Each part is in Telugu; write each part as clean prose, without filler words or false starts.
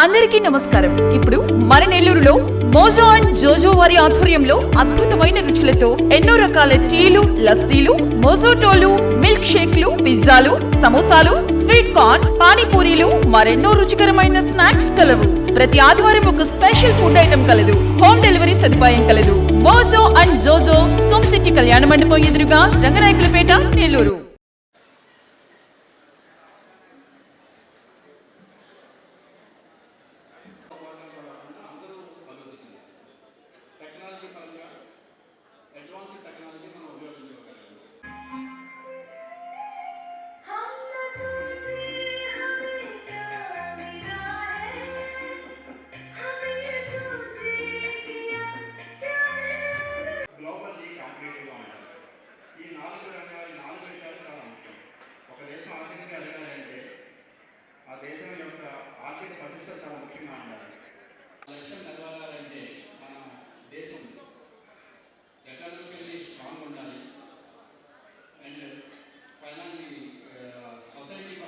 అందరికీ నమస్కారం. ఇప్పుడు మన నెల్లూరులో మోజో అండ్ జోజో వారి ఆధ్వర్యంలో అద్భుతమైన రుచులతో ఎన్నో రకాల టీలు, లస్సీలు, మోజోటోలు, మిల్క్ షేక్లు, పిజ్జాలు, సమోసాలు, స్వీట్ కార్న్, పానీపూరీలు, మరెన్నో రుచికరమైన స్నాక్స్ కలవు. ప్రతి ఆదివారం ఒక స్పెషల్ ఫుడ్ ఐటమ్ కలదు. హోమ్ డెలివరీ సదుపాయం కలదు. మోజో అండ్ జోజో, సోమ్ సిటీ కళ్యాణ మండపం ఎదురుగా, రంగనాయకులపేట, నెల్లూరు. దేశం యొక్క ఆర్థిక పరిస్థితి చాలా ముఖ్యంగా ఉండాలి. లక్ష్యం నెరవేరాలంటే మన దేశం ఎకనామికల్లీ స్ట్రాంగ్ ఉండాలి అండ్ ఫైనాన్షియల్ సొసైటీ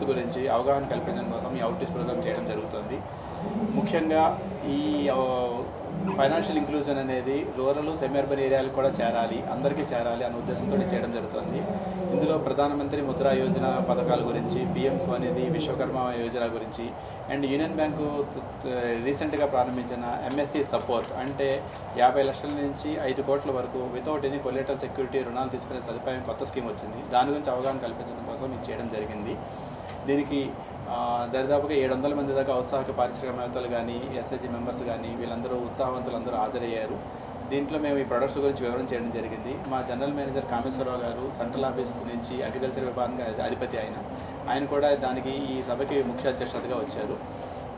గురించి అవగాహన కల్పించడం కోసం ఈ అవుట్రీచ్ ప్రోగ్రామ్ చేయడం జరుగుతుంది. ముఖ్యంగా ఈ ఫైనాన్షియల్ ఇంక్లూజన్ అనేది రూరల్, సెమీ అర్బన్ ఏరియాలకు కూడా చేరాలి, అందరికీ చేరాలి అనే ఉద్దేశంతో చేయడం జరుగుతుంది. ఇందులో ప్రధానమంత్రి ముద్రా యోజన పథకాల గురించి, పిఎం స్వనిధి, విశ్వకర్మ యోజన గురించి అండ్ యూనియన్ బ్యాంకు రీసెంట్గా ప్రారంభించిన ఎంఎస్సి సపోర్ట్ అంటే 50 లక్షల నుంచి 5 కోట్ల వరకు వితౌట్ ఎనీ కొలేటరల్ సెక్యూరిటీ రుణాలు తీసుకునే సదుపాయం కొత్త స్కీమ్ వచ్చింది. దాని గురించి అవగాహన కల్పించడం కోసం ఇది చేయడం జరిగింది. దీనికి దరిదాపుగా 700 మంది దాకా ఉత్సాహక పారిశ్రామికవేత్తలు కానీ, ఎస్హెచ్జి మెంబర్స్ కానీ వీళ్ళందరూ ఉత్సాహవంతులు అందరూ హాజరయ్యారు. దీంట్లో మేము ఈ ప్రొడక్ట్స్ గురించి వివరణ చేయడం జరిగింది. మా జనరల్ మేనేజర్ కామేశ్వరరావు గారు సెంట్రల్ ఆఫీస్ నుంచి అగ్రికల్చర్ విభాగంగా అధిపతి ఆయన కూడా దానికి ఈ సభకి ముఖ్య అధ్యక్షతగా వచ్చారు.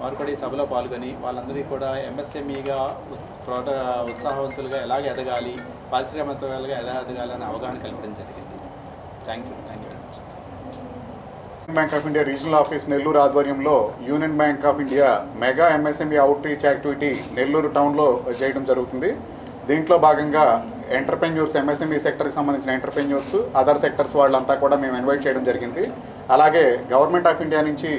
వారు కూడా ఈ సభలో పాల్గొని వాళ్ళందరికీ కూడా ఎంఎస్ఎంఈగా ఉత్సాహవంతులుగా ఎలాగ ఎదగాలి, పారిశ్రామికవేత్తలుగా ఎలా ఎదగాలి అనే అవగాహన కల్పించడం జరిగింది. Thank you very much. Bank of India regional office Nellore ఆధ్వర్యంలో Union Bank of India mega MSME outreach activity Nellore టౌన్లో చేయడం జరుగుతుంది. దీంట్లో భాగంగా ఎంటర్ప్రెన్యూర్స్, ఎంఎస్ఎంఈ సెక్టర్కి సంబంధించిన ఎంటర్ప్రెన్యూర్స్, అదర్ సెక్టర్స్ వాళ్ళంతా కూడా మేము ఇన్వైట్ చేయడం జరిగింది. అలాగే గవర్నమెంట్ ఆఫ్ ఇండియా నుంచి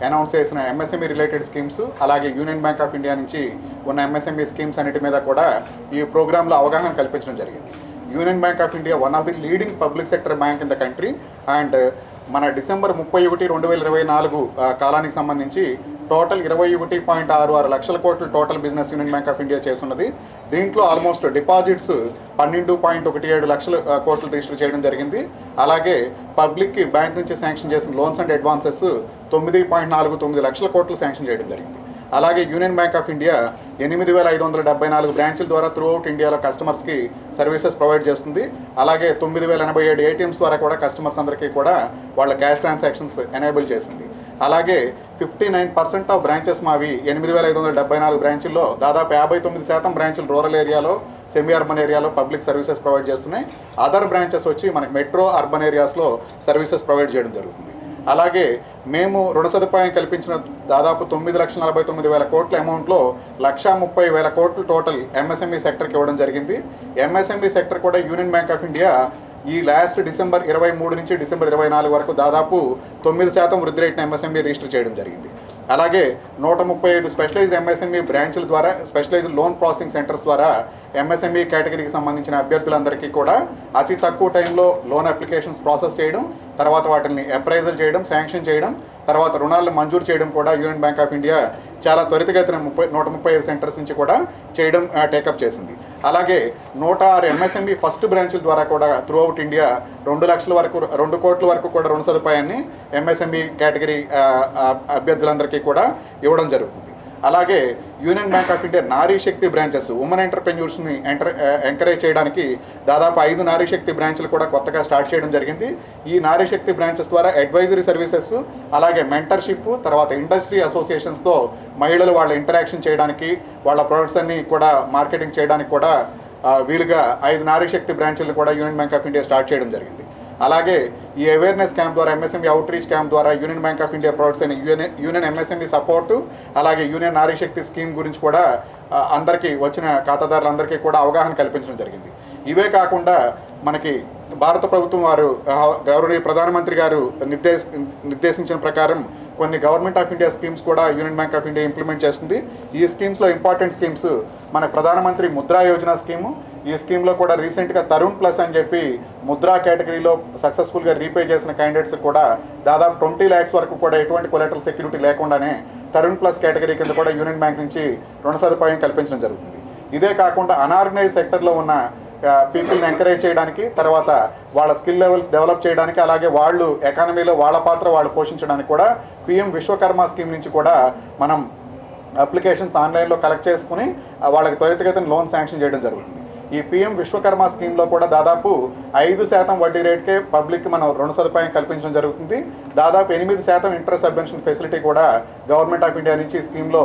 అనౌన్స్ చేసిన ఎంఎస్ఎంఈ రిలేటెడ్ స్కీమ్స్, అలాగే యూనియన్ బ్యాంక్ ఆఫ్ ఇండియా నుంచి ఉన్న ఎంఎస్ఎంఈ స్కీమ్స్ అన్నిటి మీద కూడా ఈ ప్రోగ్రాంలో అవగాహన కల్పించడం జరిగింది. Union Bank of India one of the leading public sector bank in the country and మన డిసెంబర్ 31, 2024 కాలానికి సంబంధించి టోటల్ 21.66 లక్షల కోట్లు total business union Bank of India చేస్తున్నది. దీంట్లో ఆల్మోస్ట్ డిపాజిట్స్ 12.17 లక్షల కోట్లు రిజిస్టర్ చేయడం జరిగింది. అలాగే పబ్లిక్కి బ్యాంక్ నుంచి శాంక్షన్ చేసిన లోన్స్ అండ్ అడ్వాన్సెస్ 9.49 లక్షల కోట్లు శాంక్షన్ చేయడం జరిగింది. అలాగే యూనియన్ బ్యాంక్ ఆఫ్ ఇండియా 8,574 బ్రాంచ్ల ద్వారా త్రూఅవుట్ ఇండియాలో కస్టమర్స్కి సర్వీసెస్ ప్రొవైడ్ చేస్తుంది. అలాగే 9,087 ఏటీఎంస్ ద్వారా కూడా కస్టమర్స్ అందరికీ కూడా వాళ్ళ క్యాష్ ట్రాన్సాక్షన్స్ ఎనేబుల్ చేసింది. అలాగే 59% ఆఫ్ బ్రాంచెస్ మావి 8,574 బ్రాంచుల్లో దాదాపు 59% బ్రాంచులు రూరల్ ఏరియాలో, సెమీ అర్బన్ ఏరియాలో పబ్లిక్ సర్వీసెస్ ప్రొవైడ్ చేస్తున్నాయి. అదర్ బ్రాంచెస్ వచ్చి మనకి మెట్రో, అర్బన్ ఏరియాస్లో సర్వీసెస్ ప్రొవైడ్ చేయడం జరుగుతుంది. అలాగే మేము రుణ సదుపాయం కల్పించిన దాదాపు 9,49,000 కోట్ల అమౌంట్లో 1,30,000 కోట్లు టోటల్ ఎంఎస్ఎంఈ సెక్టర్కి ఇవ్వడం జరిగింది. ఎంఎస్ఎంఈ సెక్టర్ కూడా యూనియన్ బ్యాంక్ ఆఫ్ ఇండియా ఈ లాస్ట్ డిసెంబర్ 23 నుంచి డిసెంబర్ 24 వరకు దాదాపు 9% వృద్ధి రేటును ఎంఎస్ఎంఈ రిజిస్టర్ చేయడం జరిగింది. అలాగే 135 స్పెషలైజ్డ్ ఎంఎస్ఎంఈ బ్రాంచ్ల ద్వారా, స్పెషలైజ్డ్ లోన్ ప్రాసెసింగ్ సెంటర్స్ ద్వారా ఎంఎస్ఎంఈ కేటగిరీకి సంబంధించిన అభ్యర్థులందరికీ కూడా అతి తక్కువ టైంలో లోన్ అప్లికేషన్స్ ప్రాసెస్ చేయడం, తర్వాత వాటిని అప్రైజల్ చేయడం, శాంక్షన్ చేయడం, తర్వాత రుణాలను మంజూరు చేయడం కూడా యూనియన్ బ్యాంక్ ఆఫ్ ఇండియా చాలా త్వరితగతిన 135 సెంటర్స్ నుంచి కూడా చేయడం టేకప్ చేసింది. అలాగే 106 ఎంఎస్ఎంఈ ఫస్ట్ బ్రాంచ్ల ద్వారా కూడా త్రూ అవుట్ ఇండియా 2 కోట్ల వరకు కూడా రుణ సదుపాయాన్ని ఎంఎస్ఎంఈ కేటగిరీ అభ్యర్థులందరికీ కూడా ఇవ్వడం జరుగుతుంది. అలాగే union Bank of India Nari Shakti branches, women ఎంటర్ప్రెన్యూర్స్ని encourage చేయడానికి దాదాపు 5 నారీ శక్తి బ్రాంచ్లు కూడా కొత్తగా స్టార్ట్ చేయడం జరిగింది. ఈ నారీ శక్తి బ్రాంచెస్ ద్వారా అడ్వైజరీ సర్వీసెస్, అలాగే మెంటర్షిప్, తర్వాత ఇండస్ట్రీ అసోసియేషన్స్తో మహిళలు వాళ్ళ ఇంటరాక్షన్ చేయడానికి, వాళ్ళ ప్రొడక్ట్స్ అన్ని కూడా మార్కెటింగ్ చేయడానికి కూడా వీలుగా 5 నారీ శక్తి బ్రాంచ్లు కూడా union Bank of India start చేయడం జరిగింది. అలాగే ఈ అవేర్నెస్ క్యాంప్ ద్వారా, ఎంఎస్ఎంఈ అవుట్ రీచ్ క్యాంప్ ద్వారా union Bank of India products అని యూనియన్ ఎంఎస్ఎంఈ సపోర్టు, అలాగే యూనియన్ నారీ శక్తి స్కీమ్ గురించి కూడా అందరికీ వచ్చిన ఖాతాదారులందరికీ కూడా అవగాహన కల్పించడం జరిగింది. ఇవే కాకుండా మనకి భారత ప్రభుత్వం వారు గౌరవనీయ ప్రధానమంత్రి గారు నిర్దేశించిన ప్రకారం కొన్ని గవర్నమెంట్ ఆఫ్ ఇండియా స్కీమ్స్ కూడా union Bank of India implement చేస్తుంది. ఈ స్కీమ్స్లో ఇంపార్టెంట్ స్కీమ్స్ మన ప్రధానమంత్రి ముద్రా యోజన స్కీము. ఈ స్కీమ్లో కూడా రీసెంట్గా తరుణ్ ప్లస్ అని చెప్పి ముద్రా కేటగిరీలో సక్సెస్ఫుల్గా రీపే చేసిన క్యాండిడేట్స్ కూడా దాదాపు 20 lakhs వరకు కూడా ఎటువంటి కొలెటరల్ సెక్యూరిటీ లేకుండానే తరుణ్ ప్లస్ కేటగిరీ కింద కూడా యూనియన్ బ్యాంక్ నుంచి రుణ సదుపాయం కల్పించడం జరుగుతుంది. ఇదే కాకుండా అనార్గనైజ్ సెక్టర్లో ఉన్న పీపుల్ని ఎంకరేజ్ చేయడానికి, తర్వాత వాళ్ళ స్కిల్ లెవెల్స్ డెవలప్ చేయడానికి, అలాగే వాళ్ళు ఎకానమీలో వాళ్ళ పాత్ర వాళ్ళు పోషించడానికి కూడా పిఎం విశ్వకర్మ స్కీమ్ నుంచి కూడా మనం అప్లికేషన్స్ ఆన్లైన్లో కలెక్ట్ చేసుకుని వాళ్ళకి త్వరితగతిన లోన్ శాంక్షన్ చేయడం జరుగుతుంది. ఈ పిఎం విశ్వకర్మ స్కీమ్లో కూడా దాదాపు 5% వడ్డీ రేట్కే పబ్లిక్కి మనం రుణ సదుపాయం కల్పించడం జరుగుతుంది. దాదాపు 8% ఇంట్రెస్ట్ సబ్వెన్షన్ ఫెసిలిటీ కూడా గవర్నమెంట్ ఆఫ్ ఇండియా నుంచి ఈ స్కీమ్లో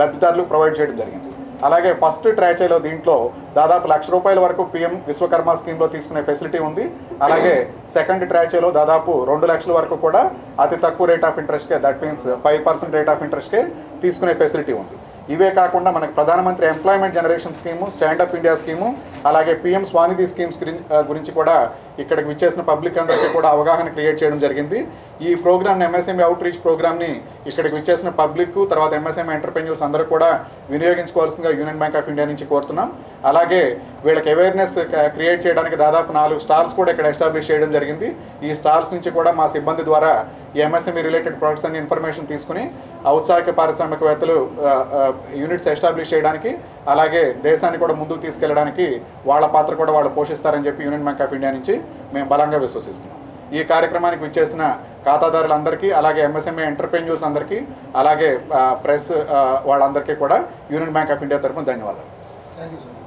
లబ్ధిదారులకు ప్రొవైడ్ చేయడం జరిగింది. అలాగే ఫస్ట్ ట్రాచేలో దీంట్లో దాదాపు ₹1,00,000 వరకు పిఎం విశ్వకర్మ స్కీమ్లో తీసుకునే ఫెసిలిటీ ఉంది. అలాగే సెకండ్ ట్రాచేలో దాదాపు 2 లక్షల వరకు కూడా అతి తక్కువ రేట్ ఆఫ్ ఇంట్రెస్ట్కే, దట్ మీన్స్ 5% రేట్ ఆఫ్ ఇంట్రెస్ట్కే తీసుకునే ఫెసిలిటీ ఉంది. ఇవే కాకుండా మనకు ప్రధానమంత్రి employment generation scheme, stand up India scheme, అలాగే పిఎం స్వానిధి స్కీమ్స్ గురించి కూడా ఇక్కడికి విచ్చేసిన పబ్లిక్ అందరికీ కూడా అవగాహన క్రియేట్ చేయడం జరిగింది. ఈ ప్రోగ్రామ్ని, ఎంఎస్ఎంఈ అవుట్ రీచ్ ప్రోగ్రామ్ని ఇక్కడికి విచ్చేసిన పబ్లిక్, తర్వాత ఎంఎస్ఎంఈ ఎంటర్ప్రెన్యూర్స్ అందరూ కూడా వినియోగించుకోవాల్సిందిగా యూనియన్ బ్యాంక్ ఆఫ్ ఇండియా నుంచి కోరుతున్నాం. అలాగే వీళ్ళకి అవేర్నెస్ క్రియేట్ చేయడానికి దాదాపు 4 స్టాల్స్ కూడా ఇక్కడ ఎస్టాబ్లిష్ చేయడం జరిగింది. ఈ స్టాల్స్ నుంచి కూడా మా సిబ్బంది ద్వారా ఈ ఎంఎస్ఎంఈ రిలేటెడ్ ప్రొడక్ట్స్ అన్ని ఇన్ఫర్మేషన్ తీసుకుని ఔత్సాహిక పారిశ్రామికవేత్తలు యూనిట్స్ ఎస్టాబ్లిష్ చేయడానికి, అలాగే దేశాన్ని కూడా ముందుకు తీసుకెళ్లడానికి వాళ్ళ పాత్ర కూడా వాళ్ళు పోషిస్తారని చెప్పి యూనియన్ బ్యాంక్ ఆఫ్ ఇండియా నుంచి మేము బలంగా విశ్వసిస్తున్నాం. ఈ కార్యక్రమానికి విచ్చేసిన ఖాతాదారులందరికీ, అలాగే ఎంఎస్ఎంఈ ఎంటర్ప్రెన్యూర్స్ అందరికీ, అలాగే ప్రెస్ వాళ్ళందరికీ కూడా యూనియన్ బ్యాంక్ ఆఫ్ ఇండియా తరఫున ధన్యవాదాలు. Thank you sir.